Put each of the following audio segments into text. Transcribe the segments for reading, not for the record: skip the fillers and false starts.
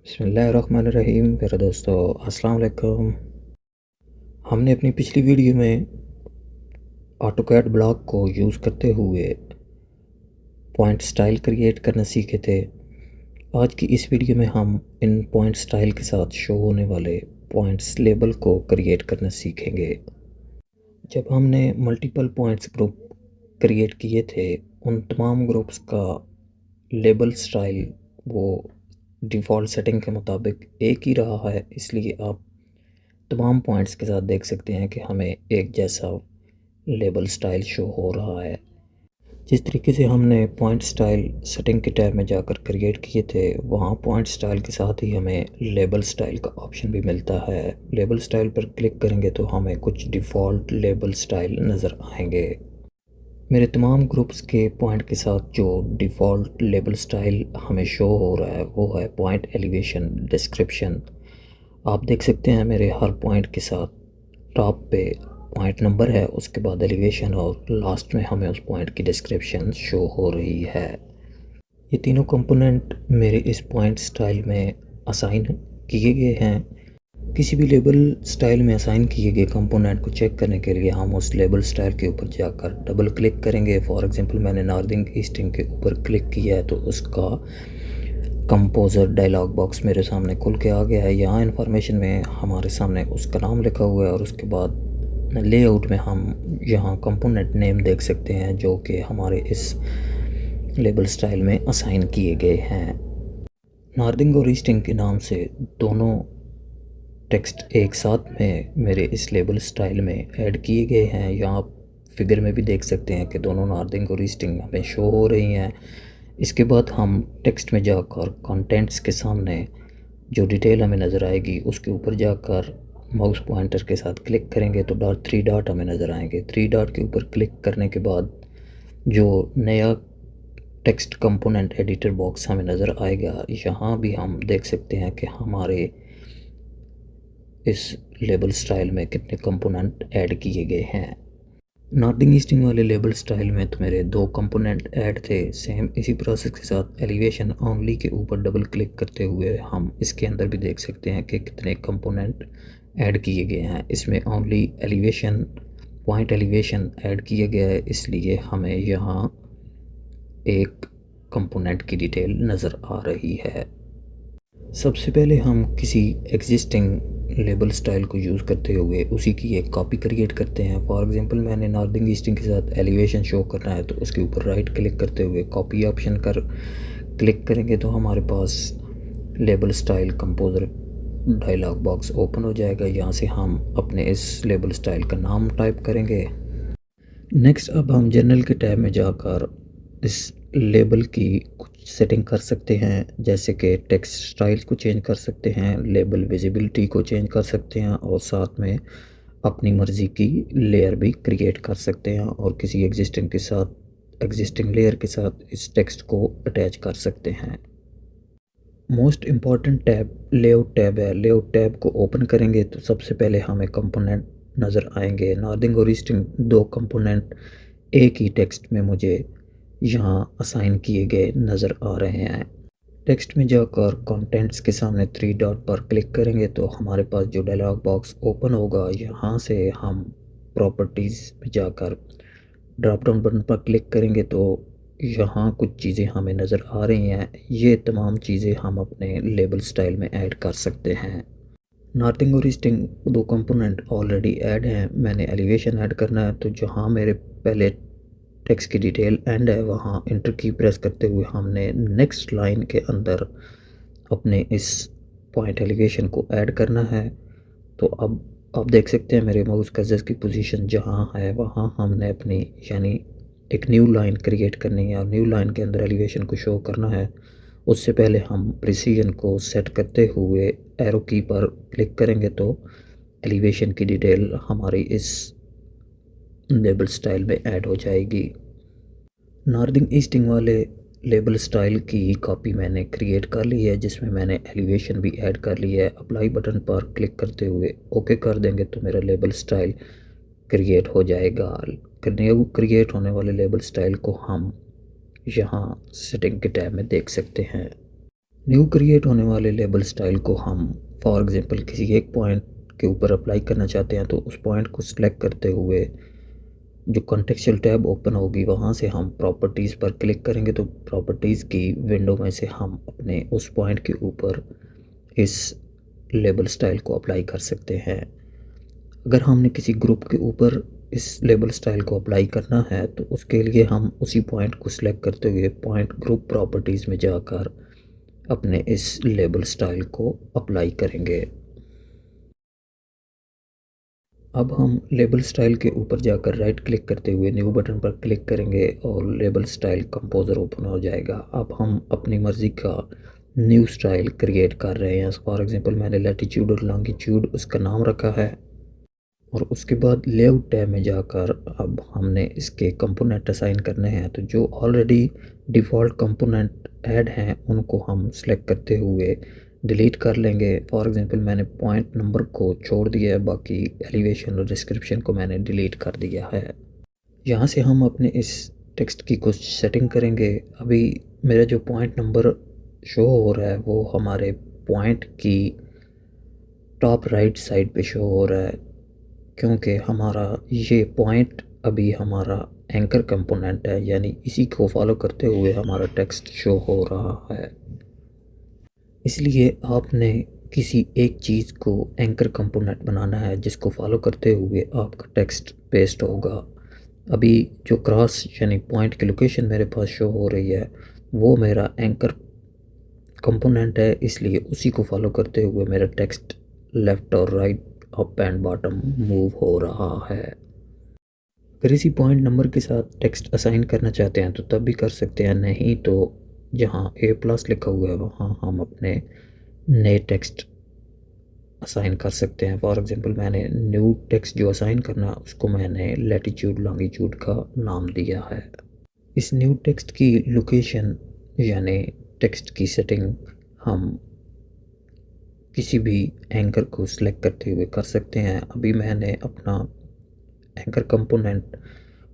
बिस्मिल्लाहिर्रहमानिर्रहीम। मेरे दोस्तों, अस्सलाम वालेकुम। हमने अपनी पिछली वीडियो में ऑटोकैड ब्लॉक को यूज़ करते हुए पॉइंट स्टाइल क्रिएट करना सीखे थे। आज की इस वीडियो में हम इन पॉइंट स्टाइल के साथ शो होने वाले पॉइंट्स लेबल को क्रिएट करना सीखेंगे। जब हमने मल्टीपल पॉइंट्स ग्रुप क्रिएट किए थे, उन तमाम ग्रुप्स का लेबल स्टाइल वो डिफ़ॉल्ट सेटिंग के मुताबिक एक ही रहा है, इसलिए आप तमाम पॉइंट्स के साथ देख सकते हैं कि हमें एक जैसा लेबल स्टाइल शो हो रहा है। जिस तरीके से हमने पॉइंट स्टाइल सेटिंग के टैब में जाकर क्रिएट किए थे, वहाँ पॉइंट स्टाइल के साथ ही हमें लेबल स्टाइल का ऑप्शन भी मिलता है। लेबल स्टाइल पर क्लिक करेंगे तो हमें कुछ डिफ़ॉल्ट लेबल स्टाइल नज़र आएंगे। मेरे तमाम ग्रुप्स के पॉइंट के साथ जो डिफ़ॉल्ट लेबल स्टाइल हमें शो हो रहा है वो है पॉइंट एलिवेशन डिस्क्रिप्शन। आप देख सकते हैं मेरे हर पॉइंट के साथ टॉप पे पॉइंट नंबर है, उसके बाद एलिवेशन और लास्ट में हमें उस पॉइंट की डिस्क्रिप्शन शो हो रही है। ये तीनों कंपोनेंट मेरे इस पॉइंट स्टाइल में असाइन किए गए हैं। किसी भी लेबल स्टाइल में असाइन किए गए कंपोनेंट को चेक करने के लिए हम उस लेबल स्टाइल के ऊपर जाकर डबल क्लिक करेंगे। फॉर एग्जांपल मैंने नॉर्दिंग ईस्टिंग के ऊपर क्लिक किया है तो उसका कंपोज़र डायलॉग बॉक्स मेरे सामने खुल के आ गया है। यहाँ इन्फॉर्मेशन में हमारे सामने उसका नाम लिखा हुआ है और उसके बाद लेआउट में हम यहाँ कंपोनेंट नेम देख सकते हैं जो कि हमारे इस लेबल स्टाइल में असाइन किए गए हैं। नॉर्दिंग और ईस्टिंग के नाम से दोनों टेक्स्ट एक साथ में मेरे इस लेबल स्टाइल में ऐड किए गए हैं। यहाँ फिगर में भी देख सकते हैं कि दोनों नॉर्दिंग और ईस्टिंग हमें शो हो रही हैं। इसके बाद हम टेक्स्ट में जाकर कंटेंट्स के सामने जो डिटेल हमें नज़र आएगी उसके ऊपर जाकर माउस पॉइंटर के साथ क्लिक करेंगे तो थ्री डॉट हमें नज़र आएंगे। थ्री डॉट के ऊपर क्लिक करने के बाद जो नया टेक्स्ट कंपोनेंट एडिटर बॉक्स हमें नज़र आएगा, यहाँ भी हम देख सकते हैं कि हमारे इस लेबल स्टाइल में कितने कंपोनेंट ऐड किए गए हैं। नॉर्दिंग ईस्टिंग वाले लेबल स्टाइल में तो मेरे दो कंपोनेंट ऐड थे। सेम इसी प्रोसेस के साथ एलिवेशन ओनली के ऊपर डबल क्लिक करते हुए हम इसके अंदर भी देख सकते हैं कि कितने कंपोनेंट ऐड किए गए हैं। इसमें only elevation point elevation add किया गया है, इसलिए हमें यहाँ एक कंपोनेंट की डिटेल नज़र आ रही है। सबसे पहले हम किसी एग्जिस्टिंग लेबल स्टाइल को यूज़ करते हुए उसी की एक कॉपी क्रिएट करते हैं। फॉर एग्जांपल मैंने नॉर्दिंग ईस्टिंग के साथ एलिवेशन शो करना है तो उसके ऊपर राइट क्लिक करते हुए कॉपी ऑप्शन कर क्लिक करेंगे तो हमारे पास label style composer dialog box open हो जाएगा। यहाँ से हम अपने इस लेबल स्टाइल का नाम टाइप करेंगे। नेक्स्ट अब हम जनरल के टैब में जाकर इस लेबल की कुछ सेटिंग कर सकते हैं, जैसे कि टेक्स्ट स्टाइल को चेंज कर सकते हैं, लेबल विजिबिलिटी को चेंज कर सकते हैं और साथ में अपनी मर्ज़ी की लेयर भी क्रिएट कर सकते हैं और किसी एग्जिस्टिंग लेयर के साथ इस टेक्स्ट को अटैच कर सकते हैं। Most important tab layout tab है। लेआउट टैब को ओपन करेंगे तो सबसे पहले हमें कंपोनेंट नज़र आएंगे। नॉर्दिंग और ईस्टिंग दो कंपोनेंट एक ही टेक्स्ट में मुझे यहाँ असाइन किए गए नज़र आ रहे हैं। टेक्स्ट में जाकर कंटेंट्स के सामने थ्री डॉट पर क्लिक करेंगे तो हमारे पास जो डायलॉग बॉक्स ओपन होगा, यहाँ से हम प्रॉपर्टीज़ में जाकर ड्रॉप डाउन बटन पर क्लिक करेंगे तो यहाँ कुछ चीज़ें हमें नज़र आ रही हैं। ये तमाम चीज़ें हम अपने लेबल स्टाइल में ऐड कर सकते हैं। नॉर्दिंग और ईस्टिंग दो कंपोनेंट ऑलरेडी ऐड हैं। मैंने एलिवेशन ऐड करना है तो जहाँ मेरे पहले टेक्स्ट की डिटेल एंड है वहाँ इंटर की प्रेस करते हुए हमने नेक्स्ट लाइन के अंदर अपने इस पॉइंट एलिवेशन को ऐड करना है। तो अब आप देख सकते हैं मेरे माउस कर्सर की पोजीशन जहाँ है वहाँ हमने अपनी यानी एक न्यू लाइन क्रिएट करनी है और न्यू लाइन के अंदर एलिवेशन को शो करना है। उससे पहले हम प्रिसीजन को सेट करते हुए एरो की पर क्लिक करेंगे तो एलिवेशन की डिटेल हमारी इस लेबल स्टाइल में ऐड हो जाएगी। नॉर्दिंग ईस्टिंग वाले लेबल स्टाइल की कॉपी मैंने क्रिएट कर ली है, जिसमें मैंने एलिवेशन भी ऐड कर ली है। अप्लाई बटन पर क्लिक करते हुए ओके कर देंगे तो मेरा लेबल स्टाइल क्रिएट हो जाएगा। न्यू क्रिएट होने वाले लेबल स्टाइल को हम यहाँ सेटिंग के टैब में देख सकते हैं। न्यू क्रिएट होने वाले लेबल स्टाइल को हम फॉर एग्जांपल किसी एक पॉइंट के ऊपर अप्लाई करना चाहते हैं, तो उस पॉइंट को सिलेक्ट करते हुए जो कॉन्टेक्सचुअल टैब ओपन होगी वहाँ से हम प्रॉपर्टीज़ पर क्लिक करेंगे, तो प्रॉपर्टीज़ की विंडो में से हम अपने उस पॉइंट के ऊपर इस लेबल स्टाइल को अप्लाई कर सकते हैं। अगर हमने किसी ग्रुप के ऊपर इस लेबल स्टाइल को अप्लाई करना है, तो उसके लिए हम उसी पॉइंट को सिलेक्ट करते हुए पॉइंट ग्रुप प्रॉपर्टीज़ में जाकर अपने इस लेबल स्टाइल को अप्लाई करेंगे। अब हम लेबल स्टाइल के ऊपर जाकर राइट क्लिक करते हुए न्यू बटन पर क्लिक करेंगे और लेबल स्टाइल कंपोज़र ओपन हो जाएगा। अब हम अपनी मर्ज़ी का न्यू स्टाइल क्रिएट कर रहे हैं। फॉर एग्जांपल मैंने लैटिट्यूड और लॉन्गिट्यूड उसका नाम रखा है, और उसके बाद लेआउट टैब में जाकर अब हमने इसके कंपोनेंट असाइन करने हैं। तो जो ऑलरेडी डिफ़ॉल्ट कंपोनेंट ऐड हैं उनको हम सेलेक्ट करते हुए डिलीट कर लेंगे। फॉर एग्जांपल मैंने पॉइंट नंबर को छोड़ दिया है, बाकी एलिवेशन और डिस्क्रिप्शन को मैंने डिलीट कर दिया है। यहाँ से हम अपने इस टेक्स्ट की कुछ सेटिंग करेंगे। अभी मेरा जो पॉइंट नंबर शो हो रहा है वो हमारे पॉइंट की टॉप राइट साइड पे शो हो रहा है, क्योंकि हमारा ये पॉइंट अभी हमारा एंकर कंपोनेंट है, यानी इसी को फॉलो करते हुए हमारा टेक्स्ट शो हो रहा है। इसलिए आपने किसी एक चीज़ को एंकर कंपोनेंट बनाना है जिसको फॉलो करते हुए आपका टेक्स्ट पेस्ट होगा। अभी जो क्रॉस यानी पॉइंट की लोकेशन मेरे पास शो हो रही है वो मेरा एंकर कंपोनेंट है, इसलिए उसी को फॉलो करते हुए मेरा टेक्स्ट लेफ़्ट और right, up and bottom move हो रहा है। अगर इसी पॉइंट नंबर के साथ टेक्स्ट असाइन करना चाहते हैं तो तब भी कर सकते हैं, नहीं तो जहाँ A+ लिखा हुआ है वहाँ हम अपने नए टेक्स्ट असाइन कर सकते हैं। फॉर एग्जांपल मैंने न्यू टेक्स्ट जो असाइन करना उसको मैंने लैटिट्यूड लॉन्गिट्यूड का नाम दिया है। इस न्यू टेक्स्ट की लोकेशन यानी टेक्स्ट की सेटिंग हम किसी भी एंकर को सिलेक्ट करते हुए कर सकते हैं। अभी मैंने अपना एंकर कंपोनेंट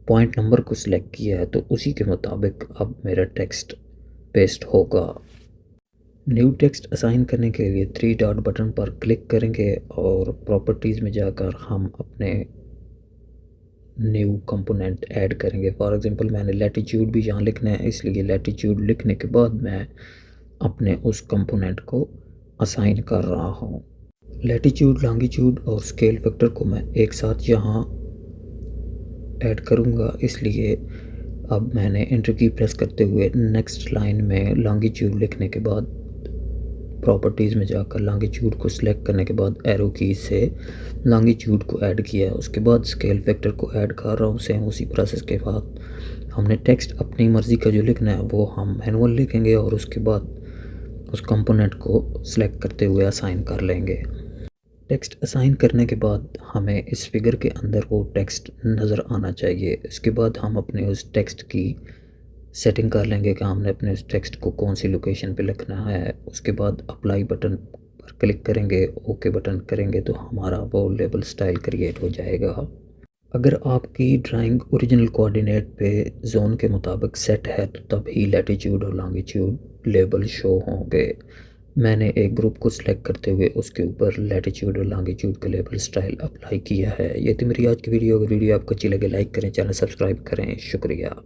पॉइंट नंबर को सिलेक्ट किया है, तो उसी के मुताबिक अब मेरा टेक्स्ट पेस्ट होगा। न्यू टेक्स्ट असाइन करने के लिए 3 डॉट बटन पर क्लिक करेंगे और प्रॉपर्टीज़ में जाकर हम अपने न्यू कंपोनेंट ऐड करेंगे। फॉर एग्जांपल मैंने लैटिट्यूड भी यहाँ लिखना है, इसलिए लैटिट्यूड लिखने के बाद मैं अपने उस कंपोनेंट को असाइन कर रहा हूँ। लैटिट्यूड लॉन्गिट्यूड और स्केल फैक्टर को मैं एक साथ यहाँ ऐड करूँगा, इसलिए अब मैंने एंटर की प्रेस करते हुए नेक्स्ट लाइन में लॉन्गिट्यूड लिखने के बाद प्रॉपर्टीज़ में जाकर लॉन्गिट्यूड को सिलेक्ट करने के बाद एरो की से लॉन्गिट्यूड को ऐड किया है। उसके बाद स्केल फैक्टर को ऐड कर रहा हूँ। सेम उसी प्रोसेस के बाद हमने टेक्स्ट अपनी मर्ज़ी का जो लिखना है वो हम मैनुअल लिखेंगे और उसके बाद उस कंपोनेंट को सिलेक्ट करते हुए असाइन कर लेंगे। टेक्स्ट असाइन करने के बाद हमें इस फिगर के अंदर वो टेक्स्ट नज़र आना चाहिए। इसके बाद हम अपने उस टेक्स्ट की सेटिंग कर लेंगे कि हमने अपने उस टेक्स्ट को कौन सी लोकेशन पे लिखना है। उसके बाद अप्लाई बटन पर क्लिक करेंगे, ओके बटन करेंगे तो हमारा वो लेबल स्टाइल क्रिएट हो जाएगा। अगर आपकी ड्राइंग ओरिजिनल कोऑर्डिनेट पे जोन के मुताबिक सेट है तो तभी लैटिट्यूड और लॉन्गिट्यूड लेबल शो होंगे। मैंने एक ग्रुप को सिलेक्ट करते हुए उसके ऊपर लैटिट्यूड और लॉन्गिट्यूड का लेबल स्टाइल अप्लाई किया है। ये थी मेरी आज की वीडियो। अगर वीडियो आपको अच्छी लगे लाइक करें, चैनल सब्सक्राइब करें। शुक्रिया।